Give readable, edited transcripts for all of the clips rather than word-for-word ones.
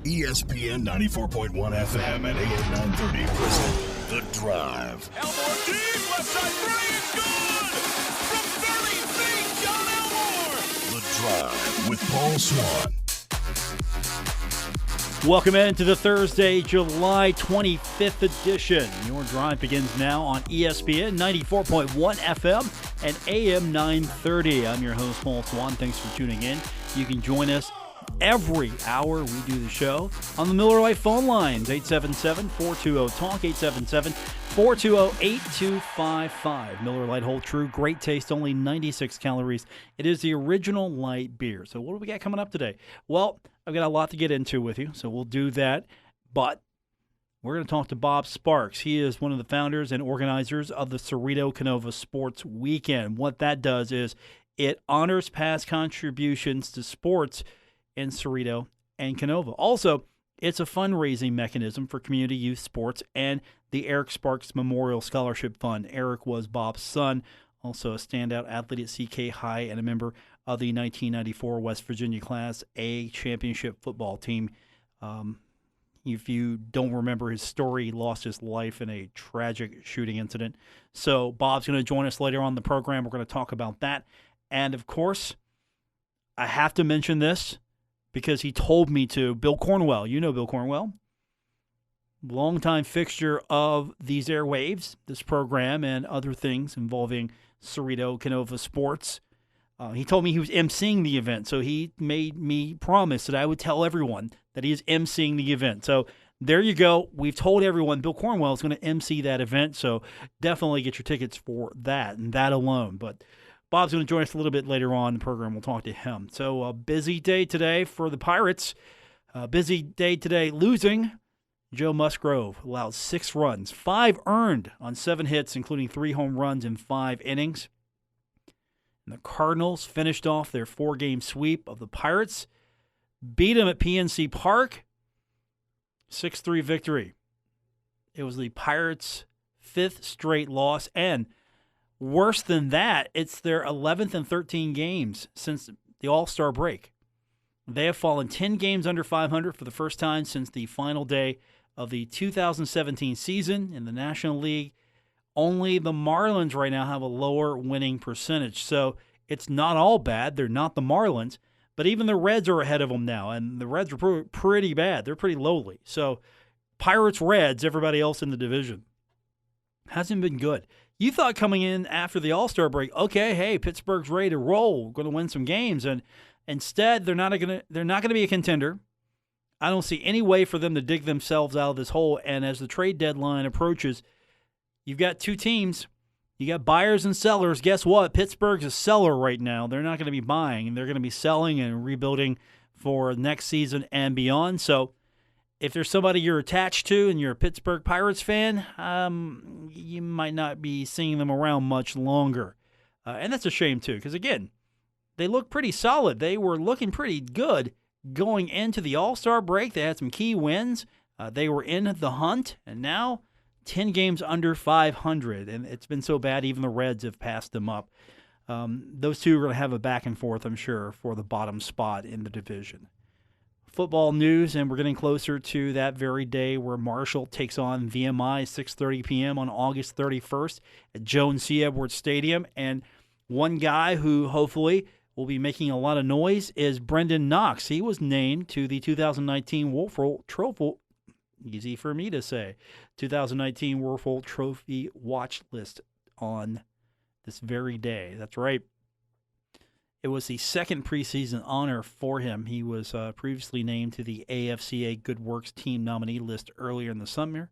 ESPN 94.1 FM and AM 930 present The Drive. Elmore deep, left side three, it's good! From 30 feet, John Elmore! The Drive with Paul Swann. Welcome into the Thursday, July 25th edition. Your drive begins now on ESPN 94.1 FM and AM 930. I'm your host, Paul Swann. Thanks for tuning in. You can join us every hour we do the show on the Miller Lite phone lines, 877-420-TALK, 877-420-8255. Miller Lite Hold True, great taste, only 96 calories. It is the original light beer. So what do we got coming up today? Well, I've got a lot to get into with you, so we'll do that. But we're going to talk to Bob Sparks. He is one of the founders and organizers of the Ceredo-Kenova Sports Weekend. What that does is it honors past contributions to sports in Ceredo and Kenova. Also, it's a fundraising mechanism for community youth sports and the Eric Sparks Memorial Scholarship Fund. Eric was Bob's son, also a standout athlete at CK High and a member of the 1994 West Virginia Class A championship football team. If you don't remember his story, he lost his life in a tragic shooting incident. So Bob's going to join us later on in the program. We're going to talk about that. And, of course, I have to mention this because he told me to. Bill Cornwell, you know Bill Cornwell, longtime fixture of these airwaves, this program, and other things involving Ceredo-Kenova Sports. He told me he was emceeing the event, so he made me promise that I would tell everyone that he is emceeing the event. So there you go. We've told everyone Bill Cornwell is going to MC that event, so definitely get your tickets for that and that alone. But Bob's going to join us a little bit later on in the program. We'll talk to him. So a busy day today for the Pirates. A busy day today losing. Joe Musgrove allowed 6 runs, 5 earned on 7 hits, including 3 home runs in 5 innings. And the Cardinals finished off their 4-game sweep of the Pirates, beat them at PNC Park, 6-3 victory. It was the Pirates' 5th straight loss, and worse than that, it's their 11th in 13 games since the All-Star break. They have fallen 10 games under 500 for the first time since the final day of the 2017 season in the National League. Only the Marlins right now have a lower winning percentage. So it's not all bad. They're not the Marlins, but even the Reds are ahead of them now, and the Reds are pretty bad. They're pretty lowly. So Pirates, Reds, everybody else in the division hasn't been good. You thought coming in after the All-Star break, okay, hey, Pittsburgh's ready to roll, going to win some games, and instead they're not going to be a contender. I don't see any way for them to dig themselves out of this hole. And as the trade deadline approaches, you've got 2 teams. You got buyers and sellers. Guess what? Pittsburgh's a seller right now. They're not going to be buying. They're going to be selling and rebuilding for next season and beyond. So if there's somebody you're attached to and you're a Pittsburgh Pirates fan, you might not be seeing them around much longer. And that's a shame, too, because, again, they look pretty solid. They were looking pretty good going into the All-Star break. They had some key wins. They were in the hunt, and now 10 games under 500, and it's been so bad even the Reds have passed them up. Those two are going to have a back and forth, I'm sure, for the bottom spot in the division. Football news, and we're getting closer to that very day where Marshall takes on VMI, 6:30 p.m. on August 31st at Jones C. Edwards Stadium. And one guy who hopefully will be making a lot of noise is Brenden Knox. He was named to the 2019 Wuerffel Trophy, easy for me to say, 2019 Wuerffel Trophy Watch List on this very day. That's right. It was the second preseason honor for him. He was previously named to the AFCA Good Works Team nominee list earlier in the summer.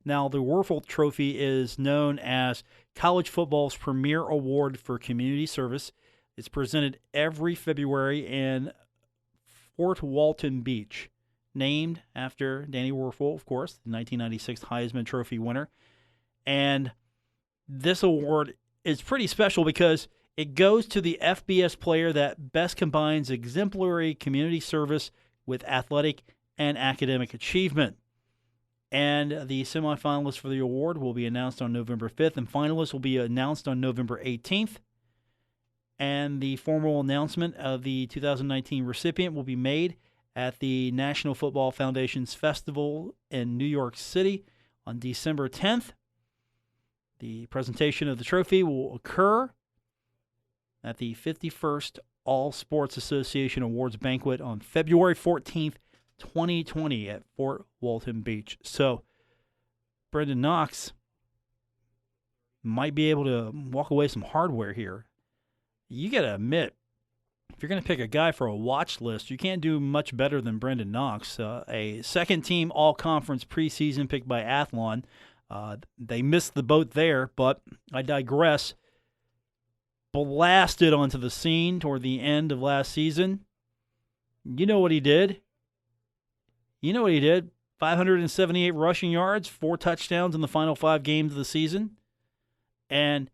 Now, the Wuerffel Trophy is known as college football's premier award for community service. It's presented every February in Fort Walton Beach, named after Danny Wuerffel, of course, the 1996 Heisman Trophy winner. And this award is pretty special because it goes to the FBS player that best combines exemplary community service with athletic and academic achievement. And the semifinalists for the award will be announced on November 5th, and finalists will be announced on November 18th. And the formal announcement of the 2019 recipient will be made at the National Football Foundation's Festival in New York City on December 10th. The presentation of the trophy will occur at the 51st All Sports Association Awards Banquet on February 14th, 2020 at Fort Walton Beach. So, Brenden Knox might be able to walk away some hardware here. You got to admit, if you're going to pick a guy for a watch list, you can't do much better than Brenden Knox. A second-team all-conference preseason pick by Athlon. They missed the boat there, but I digress. Blasted onto the scene toward the end of last season. You know what he did? 578 rushing yards, 4 touchdowns in the final 5 games of the season. And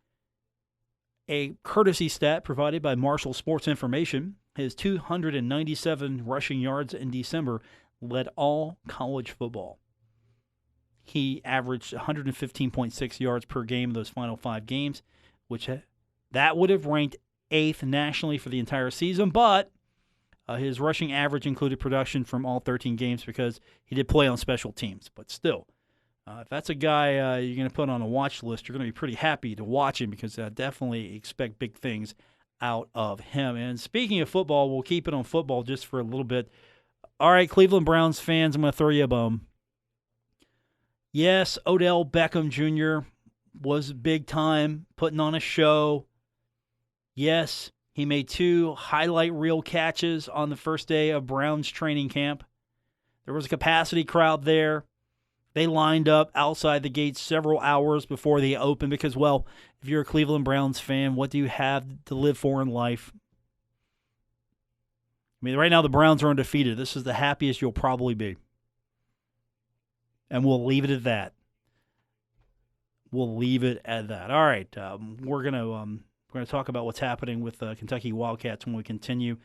a courtesy stat provided by Marshall Sports Information, his 297 rushing yards in December led all college football. He averaged 115.6 yards per game in those final 5 games, which that would have ranked 8th nationally for the entire season, but his rushing average included production from all 13 games because he did play on special teams. But still, if that's a guy you're going to put on a watch list, you're going to be pretty happy to watch him because I definitely expect big things out of him. And speaking of football, we'll keep it on football just for a little bit. All right, Cleveland Browns fans, I'm going to throw you a bone. Yes, Odell Beckham Jr. was big time, putting on a show. Yes, he made 2 highlight reel catches on the first day of Browns training camp. There was a capacity crowd there. They lined up outside the gates several hours before they opened because, well, if you're a Cleveland Browns fan, what do you have to live for in life? I mean, right now the Browns are undefeated. This is the happiest you'll probably be. And we'll leave it at that. All right, we're gonna talk about what's happening with Kentucky Wildcats when we continue.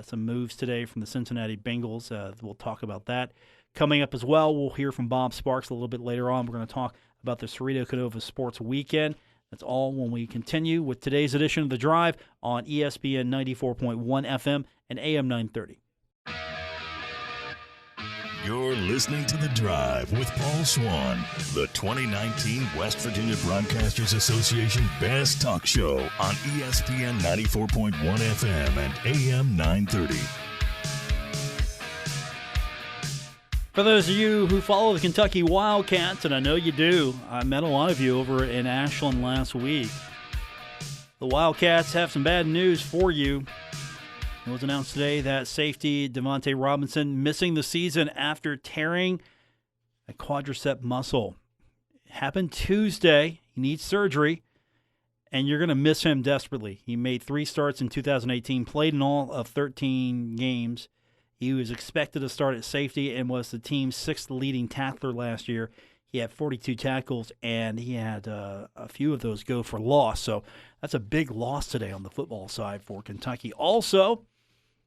Some moves today from the Cincinnati Bengals. We'll talk about that. Coming up as well, we'll hear from Bob Sparks a little bit later on. We're going to talk about the Ceredo-Kenova Sports Weekend. That's all when we continue with today's edition of The Drive on ESPN 94.1 FM and AM 930. You're listening to The Drive with Paul Swann, the 2019 West Virginia Broadcasters Association Best Talk Show on ESPN 94.1 FM and AM 930. For those of you who follow the Kentucky Wildcats, and I know you do, I met a lot of you over in Ashland last week. The Wildcats have some bad news for you. It was announced today that safety Devontae Robinson missing the season after tearing a quadricep muscle. It happened Tuesday. He needs surgery, and you're going to miss him desperately. He made 3 starts in 2018, played in all of 13 games. He was expected to start at safety and was the team's 6th leading tackler last year. He had 42 tackles, and he had a few of those go for loss. So that's a big loss today on the football side for Kentucky. Also,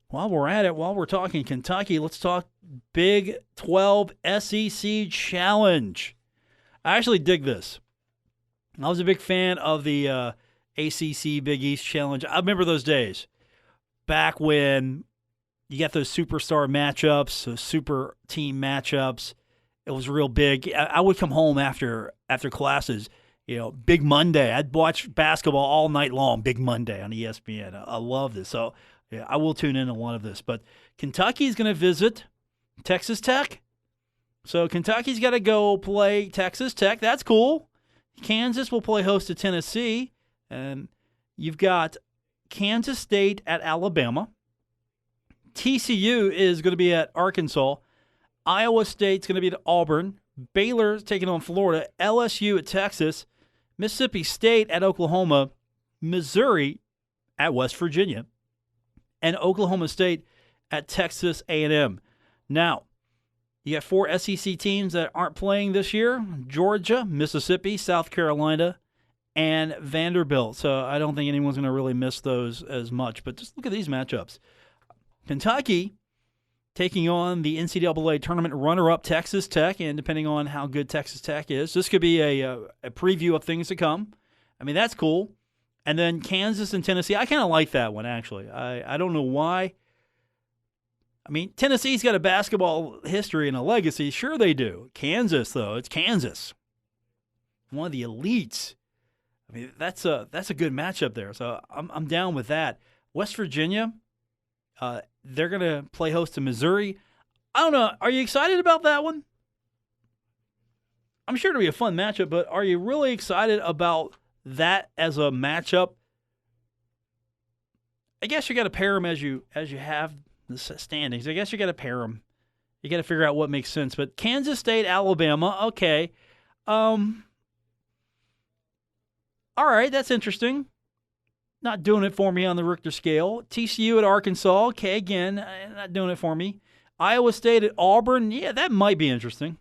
while we're at it, while we're talking Kentucky, let's talk Big 12 SEC Challenge. I actually dig this. I was a big fan of the ACC Big East Challenge. I remember those days back when you got those superstar matchups, those super team matchups. It was real big. I would come home after classes, Big Monday. I'd watch basketball all night long, Big Monday on ESPN. I love this. So yeah, I will tune in a lot of this. But Kentucky's going to visit Texas Tech. So Kentucky's got to go play Texas Tech. That's cool. Kansas will play host to Tennessee. And you've got Kansas State at Alabama. TCU is going to be at Arkansas. Iowa State's going to be at Auburn. Baylor's taking on Florida. LSU at Texas. Mississippi State at Oklahoma. Missouri at West Virginia. And Oklahoma State at Texas A&M. Now, you got 4 SEC teams that aren't playing this year. Georgia, Mississippi, South Carolina, and Vanderbilt. So I don't think anyone's going to really miss those as much. But just look at these matchups. Kentucky taking on the NCAA tournament runner-up Texas Tech, and depending on how good Texas Tech is, this could be a preview of things to come. I mean, that's cool. And then Kansas and Tennessee, I kind of like that one, actually. I don't know why. I mean, Tennessee's got a basketball history and a legacy. Sure they do. Kansas, though, it's Kansas. One of the elites. I mean, that's a good matchup there. So I'm down with that. West Virginia, they're going to play host to Missouri. I don't know. Are you excited about that one? I'm sure it'll be a fun matchup, but are you really excited about that as a matchup? I guess you got to pair them as you have the standings. I guess you got to pair them. You got to figure out what makes sense. But Kansas State, Alabama, okay. All right, that's interesting. Not doing it for me on the Richter scale. TCU at Arkansas, okay, again, not doing it for me. Iowa State at Auburn, yeah, that might be interesting.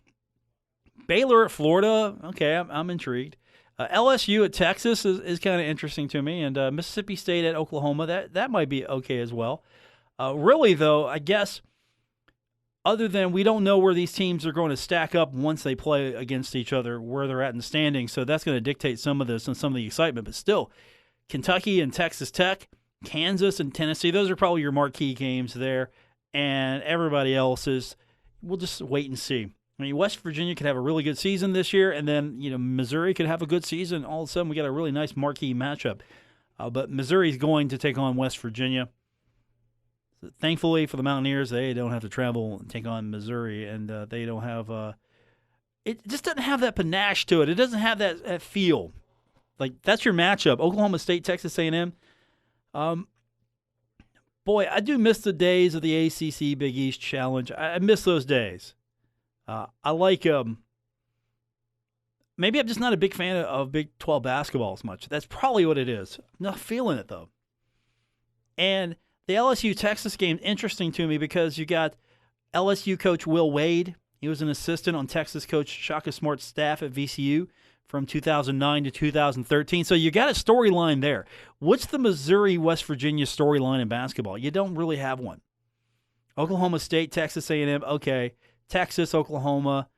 Baylor at Florida, okay, I'm intrigued. LSU at Texas is kind of interesting to me, and Mississippi State at Oklahoma, that might be okay as well. Really, though, I guess, other than we don't know where these teams are going to stack up once they play against each other, where they're at in the standings, so that's going to dictate some of this and some of the excitement. But still, Kentucky and Texas Tech, Kansas and Tennessee, those are probably your marquee games there, and everybody else we'll just wait and see. I mean, West Virginia could have a really good season this year, and then Missouri could have a good season. All of a sudden, we got a really nice marquee matchup. But Missouri's going to take on West Virginia. So thankfully for the Mountaineers, they don't have to travel and take on Missouri, and they don't have it just doesn't have that panache to it. It doesn't have that feel. Like, that's your matchup. Oklahoma State, Texas A&M. Boy, I do miss the days of the ACC Big East Challenge. I miss those days. I like maybe I'm just not a big fan of Big 12 basketball as much. That's probably what it is. I'm not feeling it, though. And the LSU-Texas game, interesting to me because you got LSU coach Will Wade. He was an assistant on Texas coach Shaka Smart's staff at VCU from 2009 to 2013. So you got a storyline there. What's the Missouri-West Virginia storyline in basketball? You don't really have one. Oklahoma State, Texas A&M, okay. Texas, Oklahoma,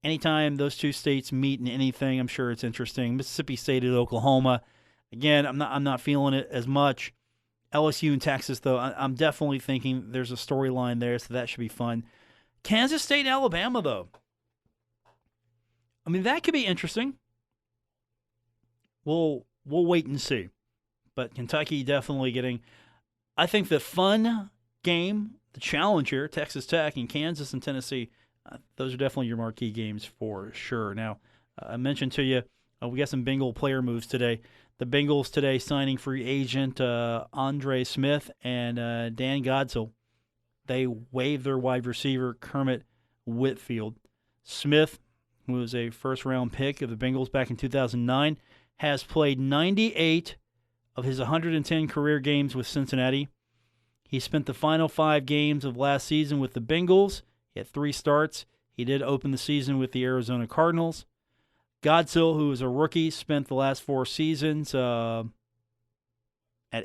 anytime those two states meet in anything, I'm sure it's interesting. Mississippi State at Oklahoma, again, I'm not feeling it as much. LSU and Texas, though, I'm definitely thinking there's a storyline there, so that should be fun. Kansas State, Alabama, though. I mean, that could be interesting. We'll wait and see. But Kentucky definitely getting, I think, the fun game. The challenge here, Texas Tech and Kansas and Tennessee, those are definitely your marquee games for sure. Now, I mentioned to you, we got some Bengal player moves today. The Bengals today signing free agent Andre Smith and Dan Godsill. They waived their wide receiver Kermit Whitfield. Smith, who was a first-round pick of the Bengals back in 2009, has played 98 of his 110 career games with Cincinnati. He spent the final 5 games of last season with the Bengals. He had 3 starts. He did open the season with the Arizona Cardinals. Godsill, who is a rookie, spent the last 4 seasons at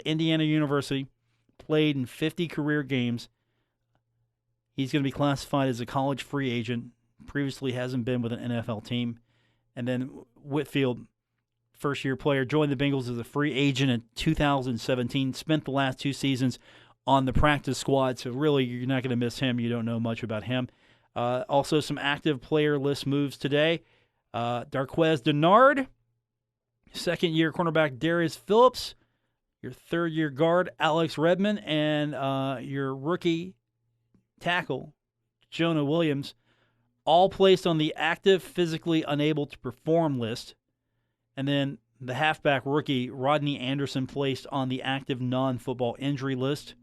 Indiana University, played in 50 career games. He's going to be classified as a college free agent. Previously hasn't been with an NFL team. And then Whitfield, first-year player, joined the Bengals as a free agent in 2017, spent the last 2 seasons on the practice squad, so really you're not going to miss him. You don't know much about him. Also, some active player list moves today. Darqueze Dennard, second-year cornerback Darius Phillips, your third-year guard Alex Redmond, and your rookie tackle Jonah Williams, all placed on the active, physically unable to perform list. And then the halfback rookie Rodney Anderson placed on the active non-football injury list.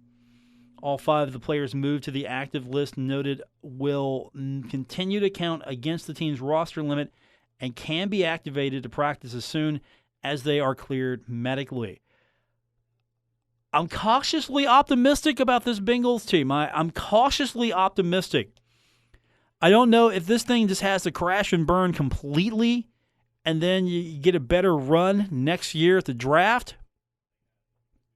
All 5 of the players moved to the active list noted will continue to count against the team's roster limit and can be activated to practice as soon as they are cleared medically. I'm cautiously optimistic about this Bengals team. I'm cautiously optimistic. I don't know if this thing just has to crash and burn completely and then you get a better run next year at the draft.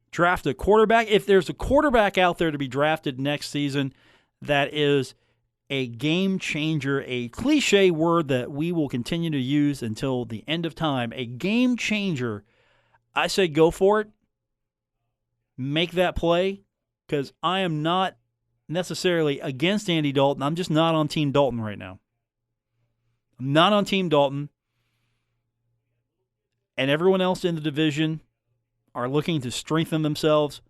Draft a quarterback. If there's a quarterback out there to be drafted next season that is a game changer, a cliche word that we will continue to use until the end of time, a game changer, I say go for it. Make that play, because I am not necessarily against Andy Dalton. I'm just not on Team Dalton right now. I'm not on Team Dalton. And everyone else in the division are looking to strengthen themselves.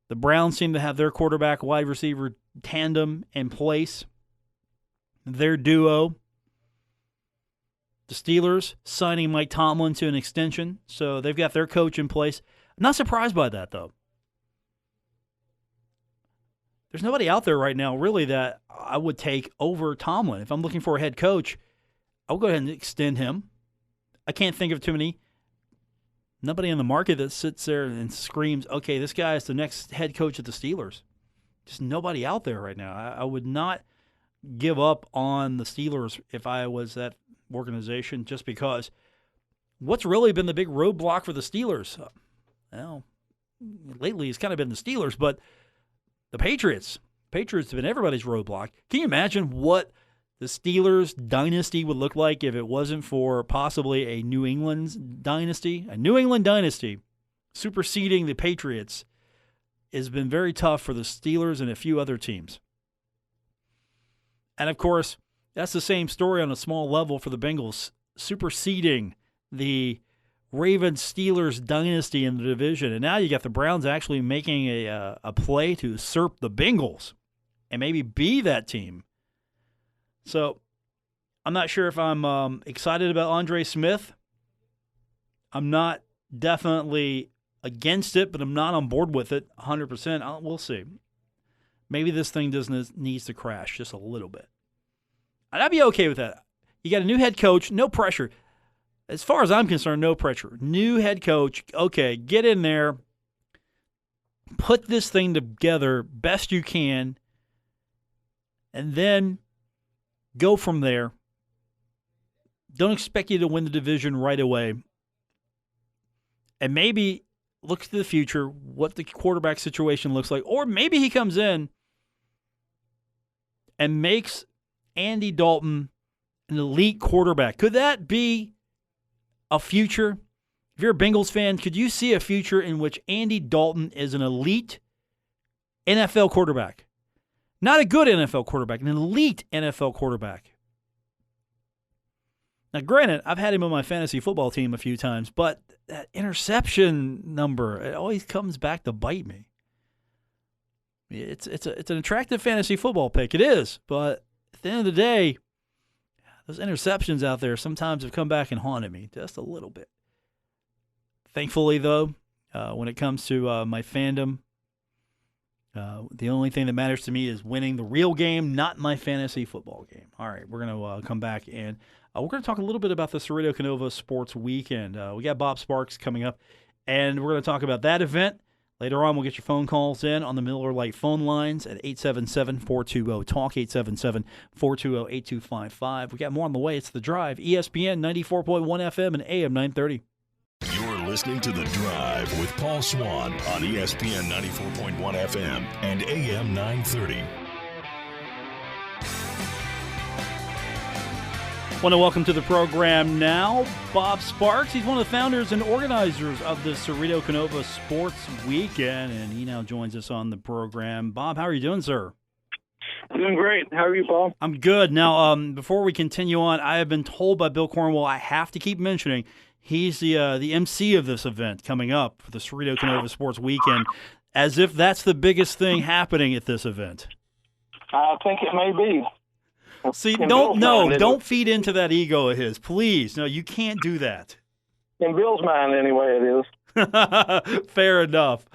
The Browns seem to have their quarterback wide receiver tandem in place, their duo. The Steelers signing Mike Tomlin to an extension, so they've got their coach in place. I'm not surprised by that, though. There's nobody out there right now, really, that I would take over Tomlin. If I'm looking for a head coach, I'll go ahead and extend him. I can't think of too many. Nobody in the market that sits there and screams, okay, this guy is the next head coach of the Steelers. Just nobody out there right now. I would not give up on the Steelers if I was that organization, just because what's really been the big roadblock for the Steelers? Well, lately it's kind of been the Steelers, but the Patriots. Patriots have been everybody's roadblock. Can you imagine what the Steelers dynasty would look like if it wasn't for possibly a New England dynasty? A New England dynasty superseding the Patriots has been very tough for the Steelers and a few other teams. And, of course, that's the same story on a small level for the Bengals, superseding the Ravens-Steelers dynasty in the division. And now you got the Browns actually making a play to usurp the Bengals and maybe be that team. So I'm not sure if I'm excited about Andre Smith. I'm not definitely against it, but I'm not on board with it 100%. We'll see. Maybe this thing needs to crash just a little bit. And I'd be okay with that. You got a new head coach, no pressure. As far as I'm concerned, no pressure. New head coach, okay, get in there, put this thing together best you can, and then go from there. Don't expect you to win the division right away. And maybe look to the future, what the quarterback situation looks like. Or maybe he comes in and makes Andy Dalton an elite quarterback. Could that be a future? If you're a Bengals fan, could you see a future in which Andy Dalton is an elite NFL quarterback? Not a good NFL quarterback, an elite NFL quarterback. Now, granted, I've had him on my fantasy football team a few times, but that interception number, it always comes back to bite me. It's an attractive fantasy football pick. It is, but at the end of the day, those interceptions out there sometimes have come back and haunted me just a little bit. Thankfully, though, when it comes to my fandom, the only thing that matters to me is winning the real game, not my fantasy football game. All right, we're going to come back and we're going to talk a little bit about the Ceredo-Kenova Sports Weekend. We got Bob Sparks coming up, and we're going to talk about that event. Later on, we'll get your phone calls in on the Miller Lite phone lines at 877-420-TALK, 877-420-8255. We got more on the way. It's The Drive, ESPN 94.1 FM and AM 930. You're listening to The Drive with Paul Swann on ESPN 94.1 FM and AM 930. Want to welcome to the program now Bob Sparks. He's one of the founders and organizers of the Ceredo-Kenova Sports Weekend, and he now joins us on the program. Bob, how are you doing, sir? Doing great. How are you, Paul? I'm good. Now, before we continue on, I have been told by Bill Cornwell I have to keep mentioning he's the MC of this event coming up for the Ceredo-Kenova Sports Weekend, as if that's the biggest thing happening at this event. I think it may be. See, don't feed into that ego of his, please. No, you can't do that. In Bill's mind, anyway, it is. Fair enough.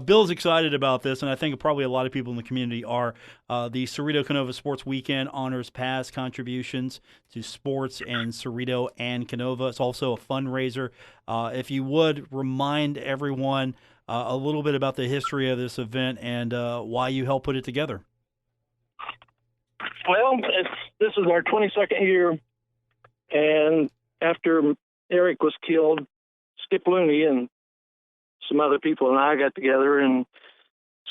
Bill's excited about this, and I think probably a lot of people in the community are. The Ceredo-Kenova Sports Weekend honors past contributions to sports and Ceredo and Kenova. It's also a fundraiser. If you would remind everyone a little bit about the history of this event and why you helped put it together. Well, this is our 22nd year, and after Eric was killed, Skip Looney and some other people and I got together and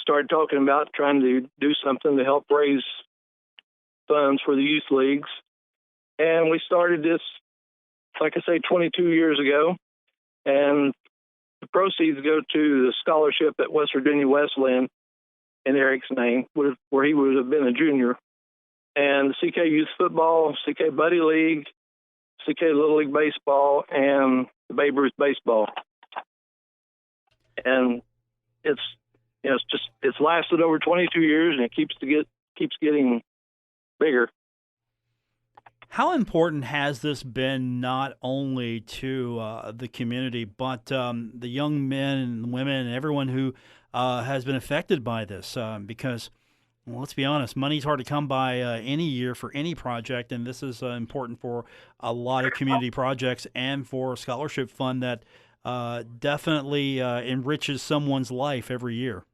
started talking about trying to do something to help raise funds for the youth leagues. And we started this, like I say, 22 years ago, and the proceeds go to the scholarship at West Virginia Wesleyan in Eric's name, where he would have been a junior. And CK Youth Football, CK Buddy League, CK Little League Baseball, and the Babe Ruth Baseball. And it's lasted over 22 years, and it keeps getting bigger. How important has this been not only to the community, but the young men and women and everyone who has been affected by this? Because, well, let's be honest, money's hard to come by any year for any project, and this is important for a lot of community projects and for a scholarship fund that definitely enriches someone's life every year.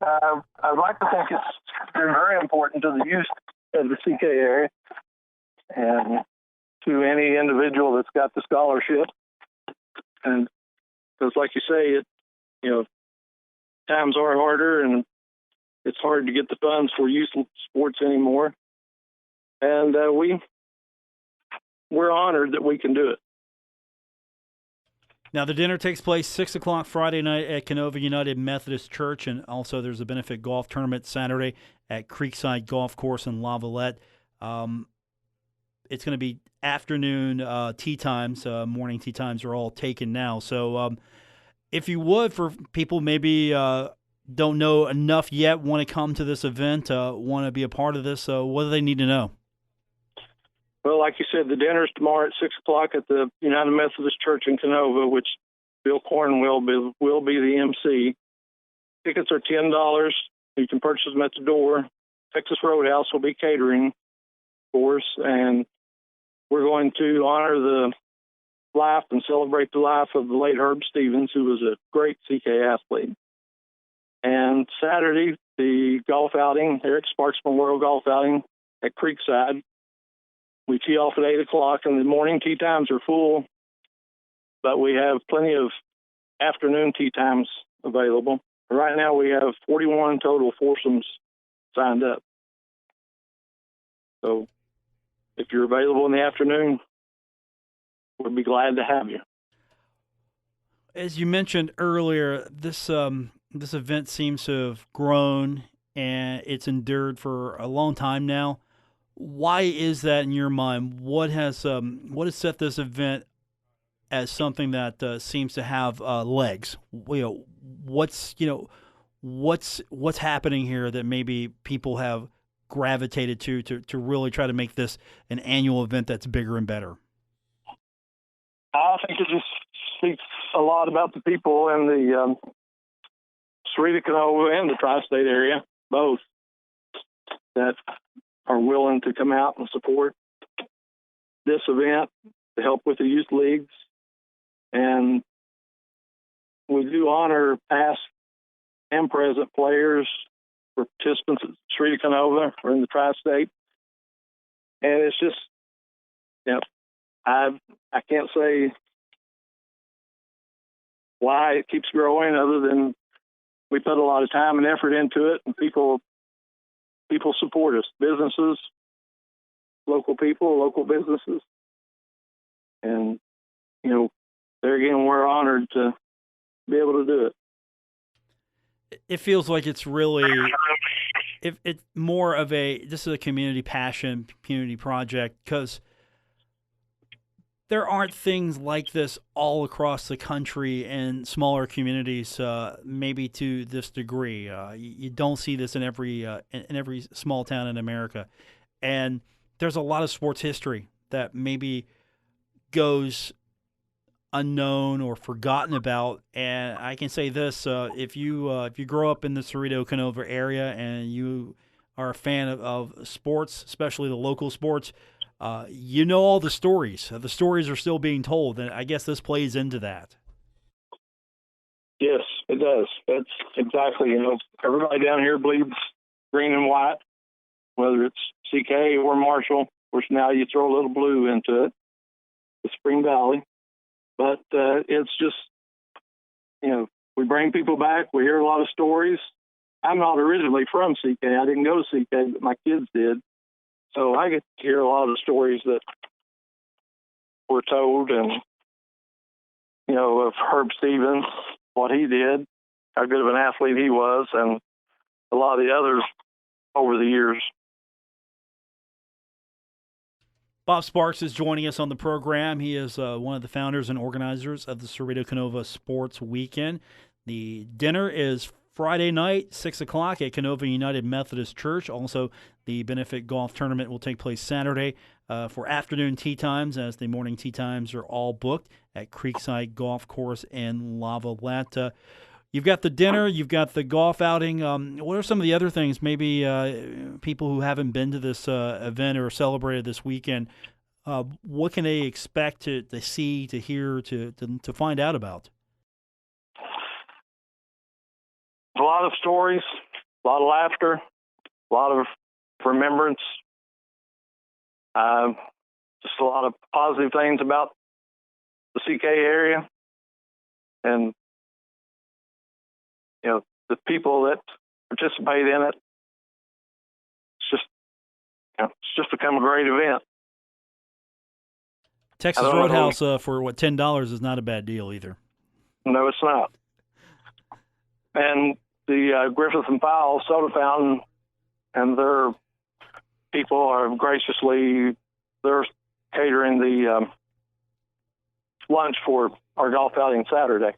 I'd like to think it's been very important to the youth of the CK area and to any individual that's got the scholarship. And because, like you say, times are harder and it's hard to get the funds for youth sports anymore. And we're honored that we can do it. Now, the dinner takes place 6 o'clock Friday night at Kenova United Methodist Church, and also there's a benefit golf tournament Saturday at Creekside Golf Course in Lavalette. It's going to be afternoon tea times. Morning tea times are all taken now. So if you would, for people maybe don't know enough yet, want to come to this event, want to be a part of this, what do they need to know? Well, like you said, the dinner's tomorrow at 6 o'clock at the United Methodist Church in Kenova, which Bill Corn will be the MC. Tickets are $10. You can purchase them at the door. Texas Roadhouse will be catering for us, and we're going to honor the life and celebrate the life of the late Herb Stevens, who was a great CK athlete. And Saturday, the golf outing, Eric Sparks Memorial Golf Outing at Creekside. We tee off at 8 o'clock, and the morning tee times are full, but we have plenty of afternoon tee times available. Right now, we have 41 total foursomes signed up. So if you're available in the afternoon, we'd be glad to have you. As you mentioned earlier, this event seems to have grown, and it's endured for a long time now. Why is that in your mind? What has set this event as something that seems to have legs? What's happening here that maybe people have gravitated to really try to make this an annual event that's bigger and better? I think it just speaks a lot about the people in the Ceredo-Kenova and the tri-state area, both, that are willing to come out and support this event to help with the youth leagues. And we do honor past and present players for participants at Ceredo-Kenova or in the tri-state. And it's just, I can't say why it keeps growing other than we put a lot of time and effort into it, and people support us, businesses, local people, local businesses. And, there again, we're honored to be able to do it. It feels like it's really, it's more of this is a community passion, community project, because there aren't things like this all across the country and smaller communities, maybe to this degree. You don't see this in every small town in America. And there's a lot of sports history that maybe goes unknown or forgotten about. And I can say this, if you grow up in the Ceredo-Kenova area and you are a fan of sports, especially the local sports, all the stories. The stories are still being told, and I guess this plays into that. Yes, it does. That's exactly, everybody down here bleeds green and white, whether it's CK or Marshall. Of course, now you throw a little blue into it, the Spring Valley. But it's just, we bring people back. We hear a lot of stories. I'm not originally from CK. I didn't go to CK, but my kids did. So I get to hear a lot of stories that were told, and, of Herb Stevens, what he did, how good of an athlete he was, and a lot of the others over the years. Bob Sparks is joining us on the program. He is one of the founders and organizers of the Ceredo-Kenova Sports Weekend. The dinner is Friday night, 6 o'clock at Kenova United Methodist Church. Also, the benefit golf tournament will take place Saturday for afternoon tee times, as the morning tee times are all booked at Creekside Golf Course in Lavalette. You've got the dinner, you've got the golf outing. What are some of the other things, maybe people who haven't been to this event or celebrated this weekend, what can they expect to see, to hear, to find out about? A lot of stories, a lot of laughter, a lot of remembrance, just a lot of positive things about the CK area, and the people that participate in it. It's just become a great event. Texas Roadhouse for $10 is not a bad deal either. No, it's not. And the Griffith and Powell Soda Fountain and their people are they're catering the lunch for our golf outing Saturday.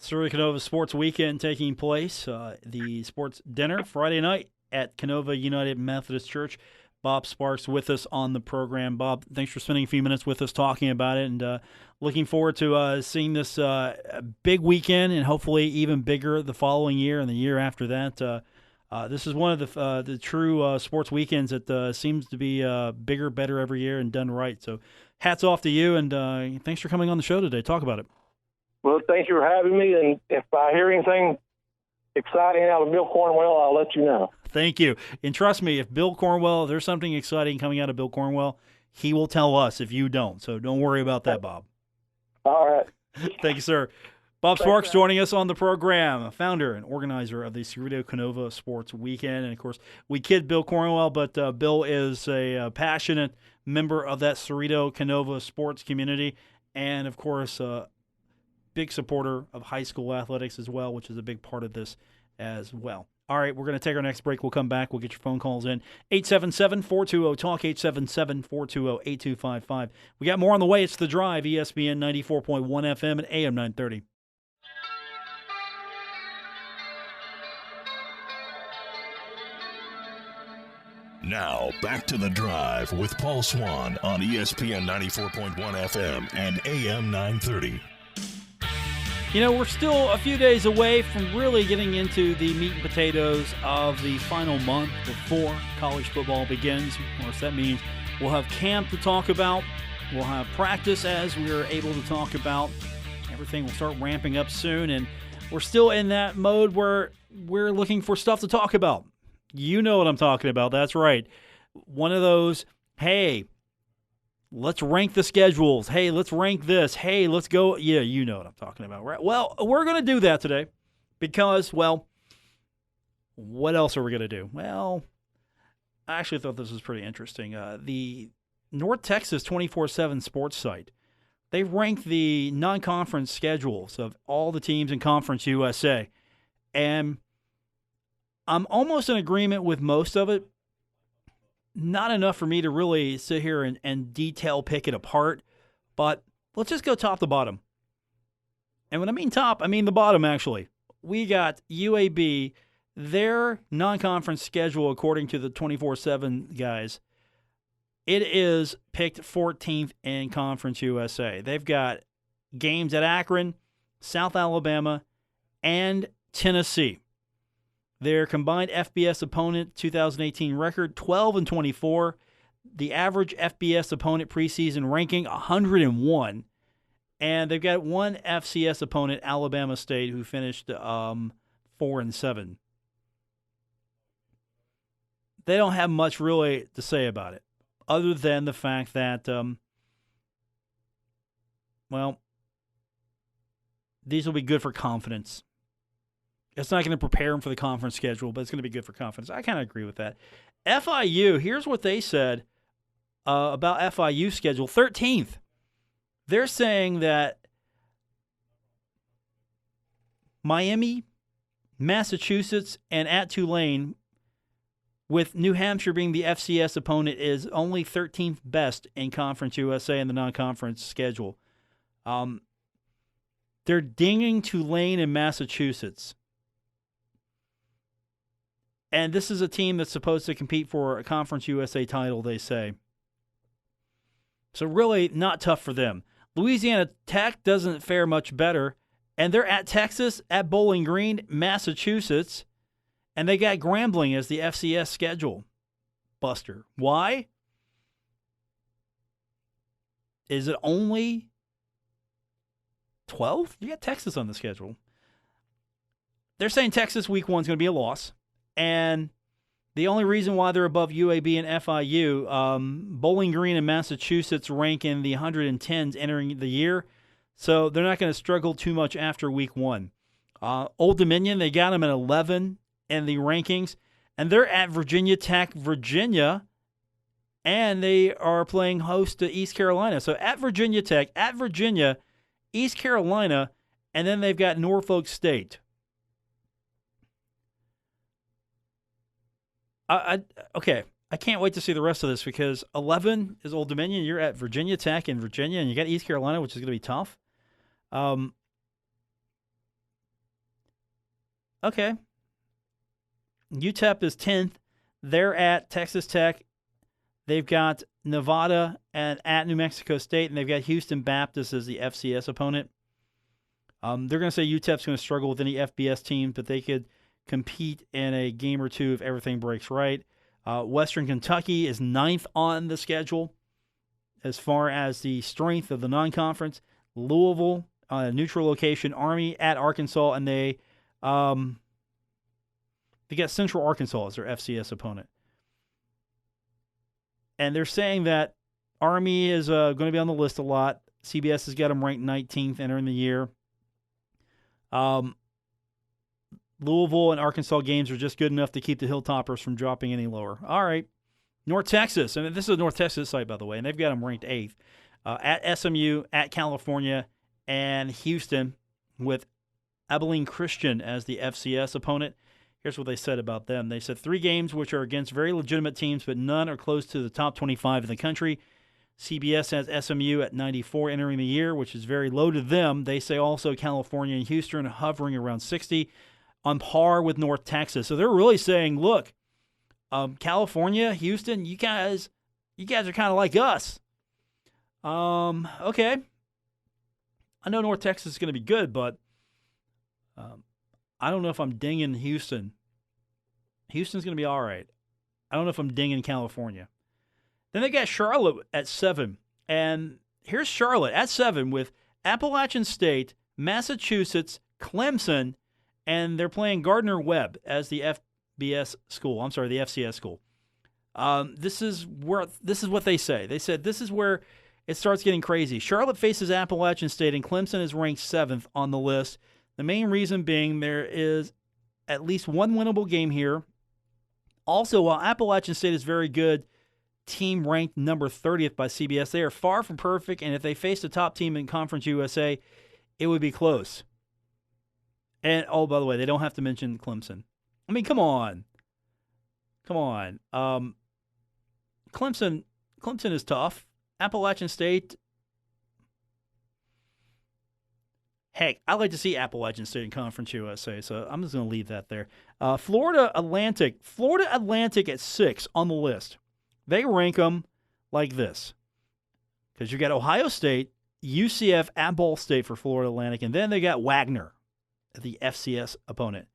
Ceredo-Kenova Sports Weekend taking place. The sports dinner Friday night at Kenova United Methodist Church. Bob Sparks with us on the program. Bob, thanks for spending a few minutes with us talking about it, and looking forward to seeing this big weekend and hopefully even bigger the following year and the year after that. This is one of the true sports weekends that seems to be bigger, better every year and done right. So hats off to you, and thanks for coming on the show today. Talk about it. Well, thank you for having me, and if I hear anything exciting out of Bill Cornwell, I'll let you know. Thank you. And trust me, if there's something exciting coming out of Bill Cornwell, he will tell us if you don't. So don't worry about that, Bob. All right. Thank you, sir. Bob Sparks joining us on the program, founder and organizer of the Ceredo-Kenova Sports Weekend. And, of course, we kid Bill Cornwell, but Bill is a passionate member of that Ceredo-Kenova sports community and, of course, big supporter of high school athletics as well, which is a big part of this as well. All right, we're going to take our next break. We'll come back. We'll get your phone calls in. 877-420-TALK, 877-420-8255. We got more on the way. It's The Drive, ESPN 94.1 FM and AM 930. Now, back to The Drive with Paul Swann on ESPN 94.1 FM and AM 930. We're still a few days away from really getting into the meat and potatoes of the final month before college football begins. Of course, that means we'll have camp to talk about. We'll have practice, as we're able to talk about. Everything will start ramping up soon, and we're still in that mode where we're looking for stuff to talk about. You know what I'm talking about. That's right. One of those, hey, let's rank the schedules. Hey, let's rank this. Hey, let's go. Yeah, you know what I'm talking about, right? Well, we're going to do that today because, well, what else are we going to do? Well, I actually thought this was pretty interesting. The North Texas 24/7 sports site, they ranked the non-conference schedules of all the teams in Conference USA, and I'm almost in agreement with most of it. Not enough for me to really sit here and detail pick it apart, but let's just go top to bottom. And when I mean top, I mean the bottom, actually. We got UAB, their non-conference schedule, according to the 24/7 guys, it is picked 14th in Conference USA. They've got games at Akron, South Alabama, and Tennessee. Their combined FBS opponent 2018 record, 12-24. The average FBS opponent preseason ranking, 101. And they've got one FCS opponent, Alabama State, who finished 4-7. They don't have much really to say about it, other than the fact that, these will be good for confidence. It's not going to prepare them for the conference schedule, but it's going to be good for confidence. I kind of agree with that. FIU, here's what they said about FIU's schedule, 13th. They're saying that Miami, Massachusetts, and at Tulane, with New Hampshire being the FCS opponent, is only 13th best in Conference USA in the non-conference schedule. They're dinging Tulane and Massachusetts. And this is a team that's supposed to compete for a Conference USA title, they say. So really not tough for them. Louisiana Tech doesn't fare much better, and they're at Texas, at Bowling Green, Massachusetts, and they got Grambling as the FCS schedule buster. Why? Is it only 12? You got Texas on the schedule. They're saying Texas week 1 is going to be a loss. And the only reason why they're above UAB and FIU, Bowling Green and Massachusetts rank in the 110s entering the year. So they're not going to struggle too much after week 1. Old Dominion, they got them at 11 in the rankings. And they're at Virginia Tech, Virginia. And they are playing host to East Carolina. So at Virginia Tech, at Virginia, East Carolina, and then they've got Norfolk State. Okay, I can't wait to see the rest of this because 11 is Old Dominion. You're at Virginia Tech in Virginia, and you got East Carolina, which is going to be tough. Okay. UTEP is 10th. They're at Texas Tech. They've got Nevada and at New Mexico State, and they've got Houston Baptist as the FCS opponent. They're going to say UTEP's going to struggle with any FBS teams, but they could compete in a game or two if everything breaks right. Western Kentucky is 9th on the schedule as far as the strength of the non-conference. Louisville, neutral location. Army at Arkansas, and they got Central Arkansas as their FCS opponent. And they're saying that Army is going to be on the list a lot. CBS has got them ranked 19th entering the year. Louisville and Arkansas games are just good enough to keep the Hilltoppers from dropping any lower. All right. North Texas. And this is a North Texas site, by the way, and they've got them ranked 8th. At SMU, at California, and Houston with Abilene Christian as the FCS opponent. Here's what they said about them. They said 3 games which are against very legitimate teams, but none are close to the top 25 in the country. CBS has SMU at 94 entering the year, which is very low to them. They say also California and Houston are hovering around 60, on par with North Texas. So they're really saying, look, California, Houston, you guys are kind of like us. Okay. I know North Texas is going to be good, but I don't know if I'm dinging Houston. Houston's going to be all right. I don't know if I'm dinging California. Then they got Charlotte at 7. And here's Charlotte at 7 with Appalachian State, Massachusetts, Clemson, and they're playing Gardner-Webb as the FBS school. I'm sorry, the FCS school. This is what they say. They said this is where it starts getting crazy. Charlotte faces Appalachian State, and Clemson is ranked 7th on the list. The main reason being there is at least one winnable game here. Also, while Appalachian State is very good, team ranked number 30th by CBS, they are far from perfect, and if they faced a top team in Conference USA, it would be close. And, oh, by the way, they don't have to mention Clemson. I mean, come on. Clemson is tough. Appalachian State. Heck, I'd like to see Appalachian State in Conference USA, so I'm just going to leave that there. Florida Atlantic at 6 on the list. They rank them like this. Because you got Ohio State, UCF, at Ball State for Florida Atlantic, and then they got Wagner, the FCS opponent.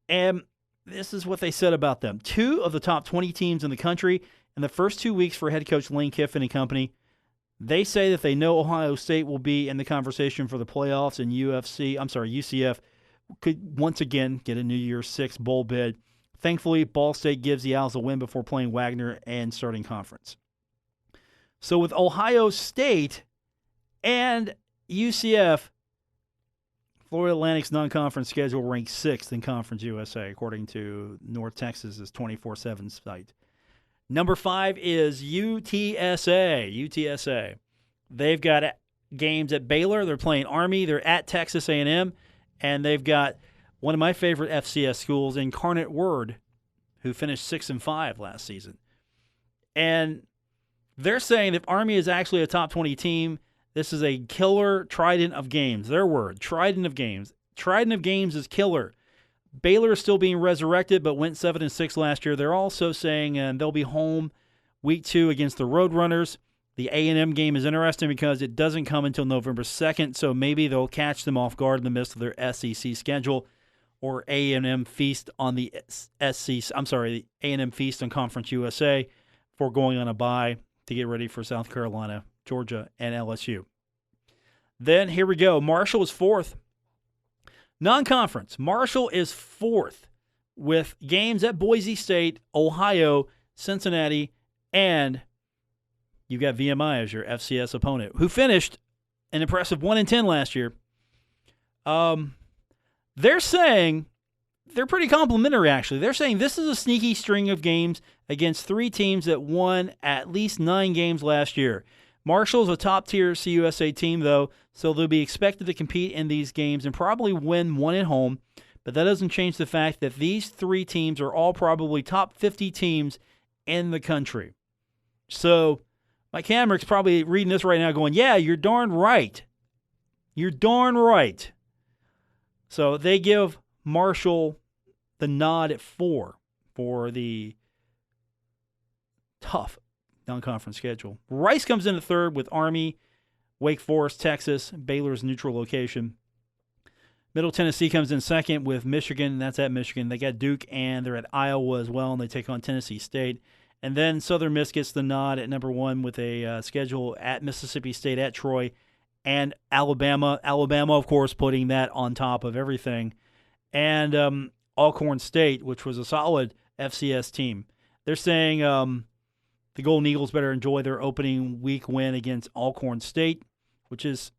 And this is what they said about them. 2 of the top 20 teams in the country in the first 2 weeks for head coach Lane Kiffin and company. They say that they know Ohio State will be in the conversation for the playoffs, and UCF could once again get a New Year's 6 bowl bid. Thankfully, Ball State gives the Owls a win before playing Wagner and starting conference. So with Ohio State and UCF, Florida Atlantic's non-conference schedule ranks 6th in Conference USA, according to North Texas's 24/7 site. Number 5 is UTSA. They've got games at Baylor. They're playing Army. They're at Texas A&M. And they've got one of my favorite FCS schools, Incarnate Word, who finished 6-5 last season. And they're saying if Army is actually a top 20 team, this is a killer trident of games. Their word, trident of games. Trident of games is killer. Baylor is still being resurrected, but went 7-6 last year. They're also saying they'll be home week 2 against the Roadrunners. The A&M game is interesting because it doesn't come until November 2nd, so maybe they'll catch them off guard in the midst of their SEC schedule, or A&M feast on the the A&M feast on Conference USA before going on a bye to get ready for South Carolina, Georgia, and LSU. Then here we go. Marshall is 4th. Non-conference. Marshall is 4th with games at Boise State, Ohio, Cincinnati, and you've got VMI as your FCS opponent, who finished an impressive 1-10 last year. They're saying they're pretty complimentary, actually. They're saying this is a sneaky string of games against 3 teams that won at least 9 games last year. Marshall's a top-tier CUSA team, though, so they'll be expected to compete in these games and probably win 1 at home, but that doesn't change the fact that these 3 teams are all probably top 50 teams in the country. So Mike Hamrick's probably reading this right now going, yeah, you're darn right. You're darn right. So they give Marshall the nod at 4 for the tough non-conference schedule. Rice comes in at 3rd with Army, Wake Forest, Texas, Baylor's neutral location. Middle Tennessee comes in 2nd with Michigan. That's at Michigan. They got Duke, and they're at Iowa as well, and they take on Tennessee State. And then Southern Miss gets the nod at number 1 with a schedule at Mississippi State, at Troy, and Alabama. Alabama, of course, putting that on top of everything. And Alcorn State, which was a solid FCS team. They're saying the Golden Eagles better enjoy their opening week win against Alcorn State, which is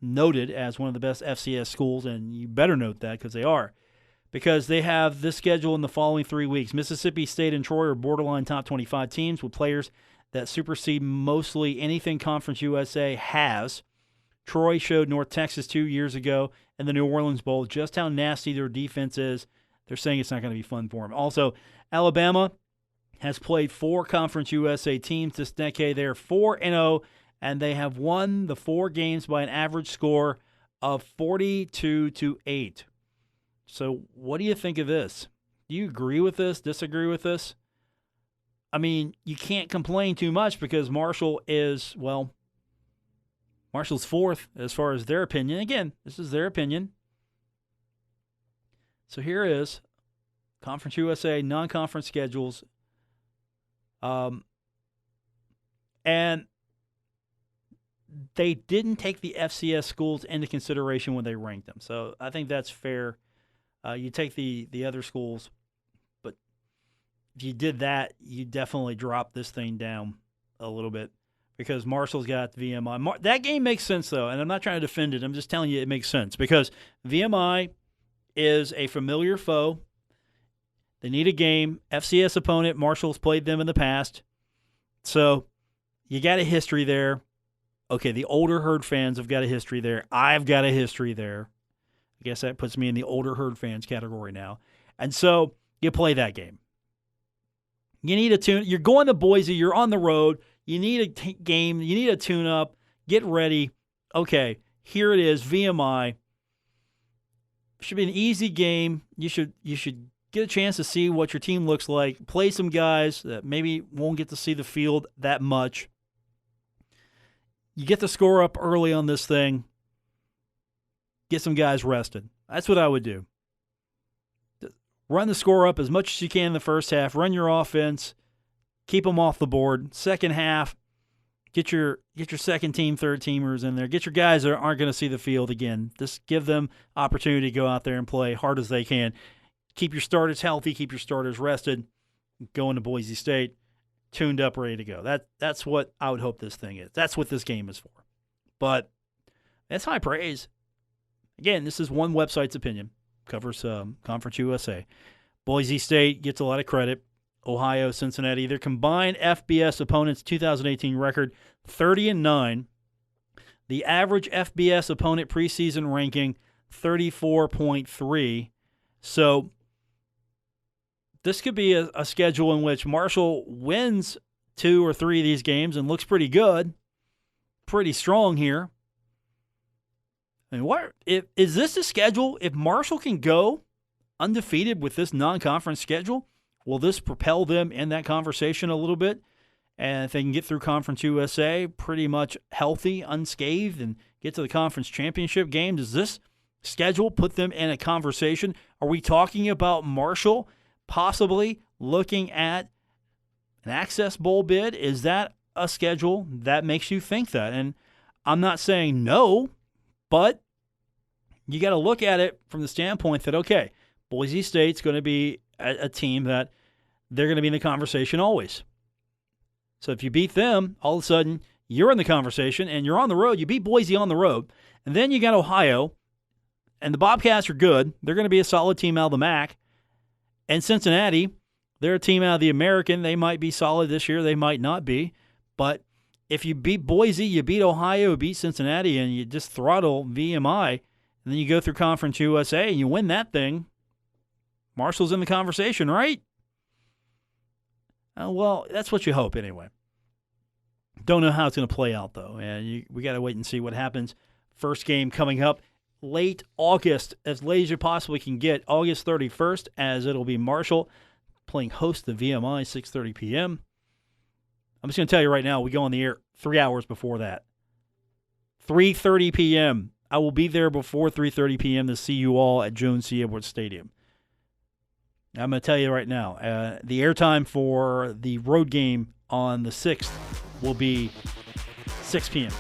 noted as one of the best FCS schools, and you better note that because they are. Because they have this schedule in the following 3 weeks. Mississippi State and Troy are borderline top 25 teams with players that supersede mostly anything Conference USA has. Troy showed North Texas 2 years ago in the New Orleans Bowl just how nasty their defense is. They're saying it's not going to be fun for them. Also, Alabama has played 4 Conference USA teams this decade. They are 4-0, and they have won the 4 games by an average score of 42-8. So what do you think of this? Do you agree with this, disagree with this? I mean, you can't complain too much because Marshall is, well, Marshall's 4th as far as their opinion. Again, this is their opinion. So here is Conference USA, non-conference schedules. And they didn't take the FCS schools into consideration when they ranked them. So I think that's fair. You take the other schools, but if you did that, you definitely drop this thing down a little bit because Marshall's got VMI. That game makes sense, though, and I'm not trying to defend it. I'm just telling you it makes sense because VMI is a familiar foe. They need a game. FCS opponent, Marshall's played them in the past. So you got a history there. Okay, the older Herd fans have got a history there. I've got a history there. I guess that puts me in the older Herd fans category now. And so you play that game. You need a tune. You're going to Boise. You're on the road. You need a game. You need a tune-up. Get ready. Okay, here it is, VMI. Should be an easy game. You should get a chance to see what your team looks like. Play some guys that maybe won't get to see the field that much. You get the score up early on this thing. Get some guys rested. That's what I would do. Run the score up as much as you can in the first half. Run your offense. Keep them off the board. Second half, get your second team, third teamers in there. Get your guys that aren't going to see the field again. Just give them opportunity to go out there and play hard as they can. Keep your starters healthy. Keep your starters rested. Go into Boise State, tuned up, ready to go. That's what I would hope this thing is. That's what this game is for. But that's high praise. Again, this is one website's opinion. Covers Conference USA. Boise State gets a lot of credit. Ohio, Cincinnati. Their combined FBS opponents' 2018 record, 30-9. The average FBS opponent preseason ranking, 34.3. So this could be a schedule in which Marshall wins 2 or 3 of these games and looks pretty good, pretty strong here. I mean, is this a schedule? If Marshall can go undefeated with this non-conference schedule, will this propel them in that conversation a little bit? And if they can get through Conference USA pretty much healthy, unscathed, and get to the conference championship game, does this schedule put them in a conversation? Are we talking about Marshall possibly looking at an Access Bowl bid? Is that a schedule that makes you think that? And I'm not saying no, but you got to look at it from the standpoint that, okay, Boise State's going to be a team that they're going to be in the conversation always. So if you beat them, all of a sudden you're in the conversation and you're on the road. You beat Boise on the road. And then you got Ohio, and the Bobcats are good. They're going to be a solid team out of the MAC. And Cincinnati, they're a team out of the American. They might be solid this year. They might not be. But if you beat Boise, you beat Ohio, you beat Cincinnati, and you just throttle VMI, and then you go through Conference USA and you win that thing, Marshall's in the conversation, right? Well, that's what you hope anyway. Don't know how it's going to play out, though. And we got to wait and see what happens. First game coming up late August, as late as you possibly can get, August 31st, as it'll be Marshall playing host to VMI, 6:30 p.m. I'm just going to tell you right now, we go on the air 3 hours before that. 3:30 p.m. I will be there before 3:30 p.m. to see you all at Jones C. Edwards Stadium. I'm going to tell you right now, the airtime for the road game on the 6th will be 6 p.m.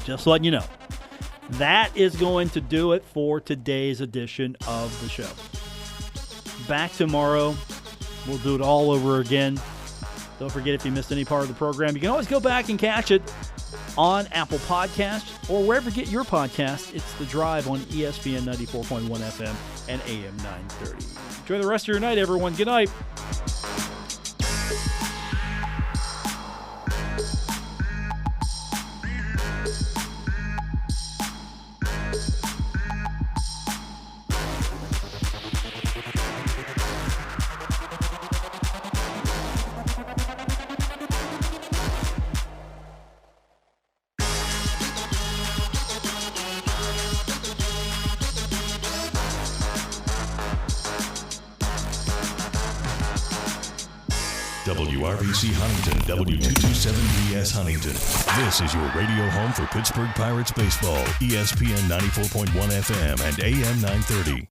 Just letting you know. That is going to do it for today's edition of the show. Back tomorrow. We'll do it all over again. Don't forget, if you missed any part of the program, you can always go back and catch it on Apple Podcasts or wherever you get your podcast. It's The Drive on ESPN 94.1 FM and AM 930. Enjoy the rest of your night, everyone. Good night. WRBC Huntington, W227BS Huntington. This is your radio home for Pittsburgh Pirates baseball, ESPN 94.1 FM and AM 930.